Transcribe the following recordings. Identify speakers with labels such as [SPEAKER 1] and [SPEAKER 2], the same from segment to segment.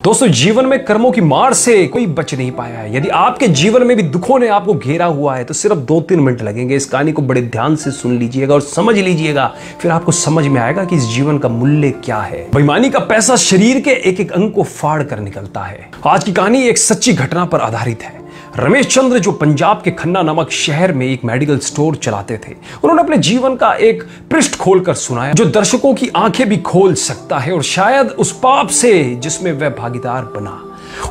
[SPEAKER 1] दोस्तों, जीवन में कर्मों की मार से कोई बच नहीं पाया है। यदि आपके जीवन में भी दुखों ने आपको घेरा हुआ है तो सिर्फ 2-3 मिनट लगेंगे। इस कहानी को बड़े ध्यान से सुन लीजिएगा और समझ लीजिएगा, फिर आपको समझ में आएगा कि इस जीवन का मूल्य क्या है। बेईमानी का पैसा शरीर के एक एक अंग को फाड़ कर निकलता है। आज की कहानी एक सच्ची घटना पर आधारित है। रमेश चंद्र जो पंजाब के खन्ना नामक शहर में एक मेडिकल स्टोर चलाते थे, उन्होंने अपने जीवन का एक पृष्ठ खोलकर सुनाया जो दर्शकों की आंखें भी खोल सकता है और शायद उस पाप से जिसमें वह भागीदार बना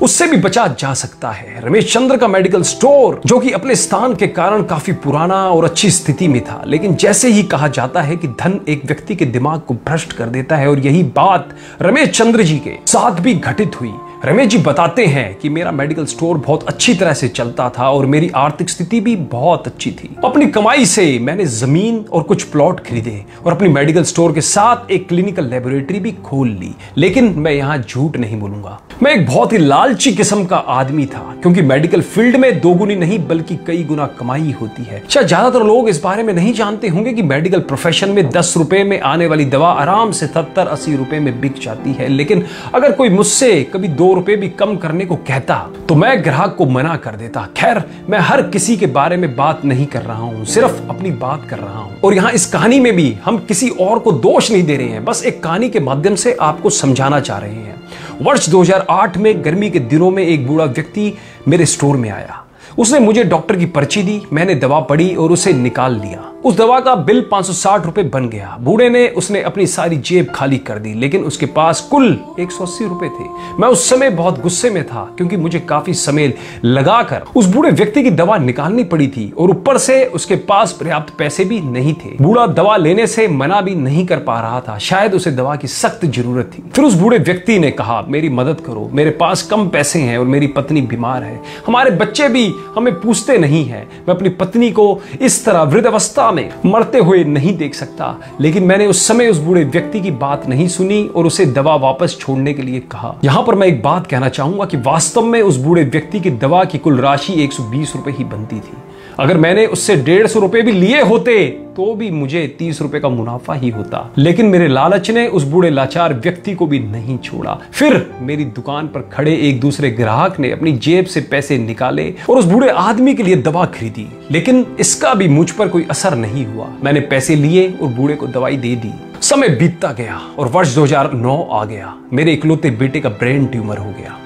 [SPEAKER 1] उससे भी बचा जा सकता है। रमेश चंद्र का मेडिकल स्टोर जो कि अपने स्थान के कारण काफी पुराना और अच्छी स्थिति में था, लेकिन जैसे ही कहा जाता है कि धन एक व्यक्ति के दिमाग को भ्रष्ट कर देता है, और यही बात रमेश चंद्र जी के साथ भी घटित हुई। रमेश जी बताते हैं कि मेरा मेडिकल स्टोर बहुत अच्छी तरह से चलता था और मेरी आर्थिक स्थिति भी बहुत अच्छी थी। अपनी कमाई से मैंने जमीन और कुछ प्लॉट खरीदे और अपनी मेडिकल स्टोर के साथ एक क्लिनिकल लेबोरेटरी भी खोल ली। लेकिन मैं यहाँ झूठ नहीं बोलूंगा, मैं एक बहुत ही लालची किस्म का आदमी था, क्योंकि मेडिकल फील्ड में दोगुनी नहीं बल्कि कई गुना कमाई होती है। शायद ज्यादातर लोग इस बारे में नहीं जानते होंगे कि मेडिकल प्रोफेशन में 10 रुपए में आने वाली दवा आराम से 70-80 रुपए में बिक जाती है। लेकिन अगर कोई मुझसे कभी 2 रुपए भी कम करने को कहता तो मैं ग्राहक को मना कर देता। खैर, मैं हर किसी के बारे में बात नहीं कर रहा हूं, सिर्फ अपनी बात कर रहा हूं। और यहां इस कहानी में भी हम किसी और को दोष नहीं दे रहे हैं, बस एक कहानी के माध्यम से आपको समझाना चाह रहे हैं। वर्ष 2008 में गर्मी के दिनों में एक बूढ़ा व्यक्ति मेरे स्टोर में आया। उसने मुझे डॉक्टर की पर्ची दी, मैंने दवा पढ़ी और उसे निकाल लिया। उस दवा का बिल 560 रुपए बन गया। बूढ़े ने उसने अपनी सारी जेब खाली कर दी, लेकिन उसके पास कुल 180 रुपए थे। मैं उस समय बहुत गुस्से में था, क्योंकि मुझे काफी समय लगाकर उस बूढ़े व्यक्ति की दवा निकालनी पड़ी थी और ऊपर से उसके पास पर्याप्त पैसे भी नहीं थे। बूढ़ा दवा लेने से मना भी नहीं कर पा रहा था, शायद उसे दवा की सख्त जरूरत थी। फिर उस बूढ़े व्यक्ति ने कहा, मेरी मदद करो, मेरे पास कम पैसे हैं और मेरी पत्नी बीमार है, हमारे बच्चे भी हमें पूछते नहीं है, मैं अपनी पत्नी को इस तरह वृद्धावस्था में मरते हुए नहीं देख सकता। लेकिन मैंने उस समय उस बूढ़े व्यक्ति की बात नहीं सुनी और उसे दवा वापस छोड़ने के लिए कहा। यहां पर मैं एक बात कहना चाहूंगा कि वास्तव में उस बूढ़े व्यक्ति की दवा की कुल राशि 120 रुपए ही बनती थी। अगर मैंने उससे 150 रुपए भी लिए होते तो भी मुझे 30 रुपए का मुनाफा ही होता। लेकिन मेरे लालच ने उस बूढ़े लाचार व्यक्ति को भी नहीं छोड़ा। फिर मेरी दुकान पर खड़े एक दूसरे ग्राहक ने अपनी जेब से पैसे निकाले और उस बूढ़े आदमी के लिए दवा खरीदी, लेकिन इसका भी मुझ पर कोई असर नहीं हुआ। मैंने पैसे लिए और बूढ़े को दवाई दे दी। समय बीतता गया और वर्ष 2009 आ गया। मेरे इकलौते बेटे का ब्रेन ट्यूमर हो गया।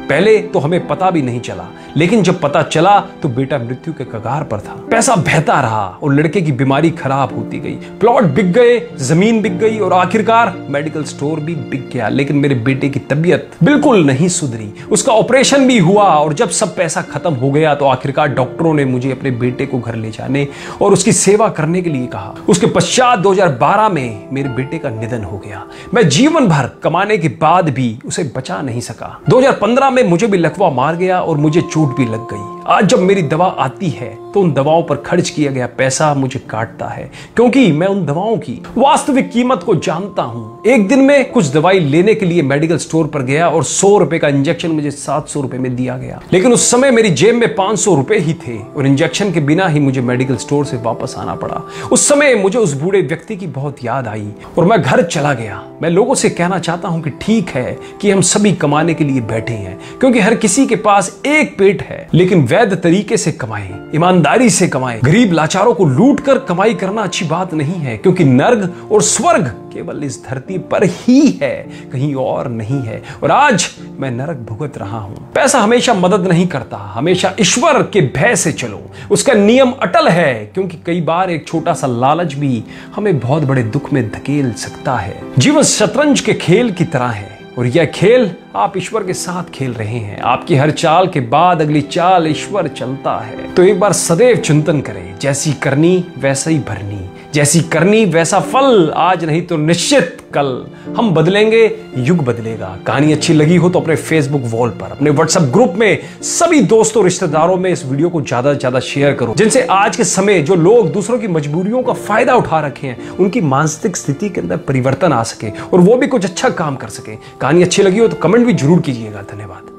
[SPEAKER 1] पहले तो हमें पता भी नहीं चला, लेकिन जब पता चला तो बेटा मृत्यु के कगार पर था। पैसा बहता रहा और लड़के की बीमारी खराब होती गई। प्लॉट बिक गए, जमीन बिक गई और आखिरकार मेडिकल स्टोर भी बिक गया। लेकिन मेरे बेटे की तबीयत बिल्कुल नहीं सुधरी। उसका ऑपरेशन भी हुआ और जब सब पैसा खत्म हो गया तो आखिरकार डॉक्टरों ने मुझे अपने बेटे को घर ले जाने और उसकी सेवा करने के लिए कहा। उसके पश्चात 2012 में मेरे बेटे का निधन हो गया। मैं जीवन भर कमाने के बाद भी उसे बचा नहीं सका। 2015 में मुझे भी लकवा मार गया और मुझे चोट भी लग गई। आज जब मेरी दवा आती है तो उन दवाओं पर खर्च किया गया पैसा मुझे काटता है, क्योंकि मैं उन दवाओं की वास्तविक कीमत को जानता हूं। एक दिन में कुछ दवाई लेने के लिए मेडिकल स्टोर पर गया और 100 रुपए का इंजेक्शन मुझे 700 रुपए में दिया गया। लेकिन उस समय मेरी जेब में 500 रुपए ही थे और इंजेक्शन के बिना ही मुझे मेडिकल स्टोर से वापस आना पड़ा। उस समय मुझे उस बूढ़े व्यक्ति की बहुत याद आई और मैं घर चला गया। मैं लोगों से कहना चाहता हूं कि ठीक है कि हम सभी कमाने के लिए बैठे हैं, क्योंकि हर किसी के पास एक पेट है, लेकिन वैध तरीके से कमाएं, ईमानदारी से कमाएं। गरीब लाचारों को लूट कर कमाई करना अच्छी बात नहीं है, क्योंकि नर्क और स्वर्ग केवल इस धरती पर ही है, कहीं और नहीं है। और आज मैं नरक भुगत रहा हूं। पैसा हमेशा मदद नहीं करता, हमेशा ईश्वर के भय से चलो, उसका नियम अटल है, क्योंकि कई बार एक छोटा सा लालच भी हमें बहुत बड़े दुख में धकेल सकता है। जीवन शतरंज के खेल की तरह है और यह खेल आप ईश्वर के साथ खेल रहे हैं। आपकी हर चाल के बाद अगली चाल ईश्वर चलता है। तो एक बार सदैव चिंतन करें, जैसी करनी वैसा ही भरनी, जैसी करनी वैसा फल, आज नहीं तो निश्चित कल हम बदलेंगे, युग बदलेगा। कहानी अच्छी लगी हो तो अपने फेसबुक वॉल पर, अपने व्हाट्सएप ग्रुप में सभी दोस्तों रिश्तेदारों में इस वीडियो को ज्यादा से ज्यादा शेयर करो, जिनसे आज के समय जो लोग दूसरों की मजबूरियों का फायदा उठा रखे हैं उनकी मानसिक स्थिति के अंदर परिवर्तन आ सके और वो भी कुछ अच्छा काम कर सके। कहानी अच्छी लगी हो तो कमेंट भी जरूर कीजिएगा। धन्यवाद।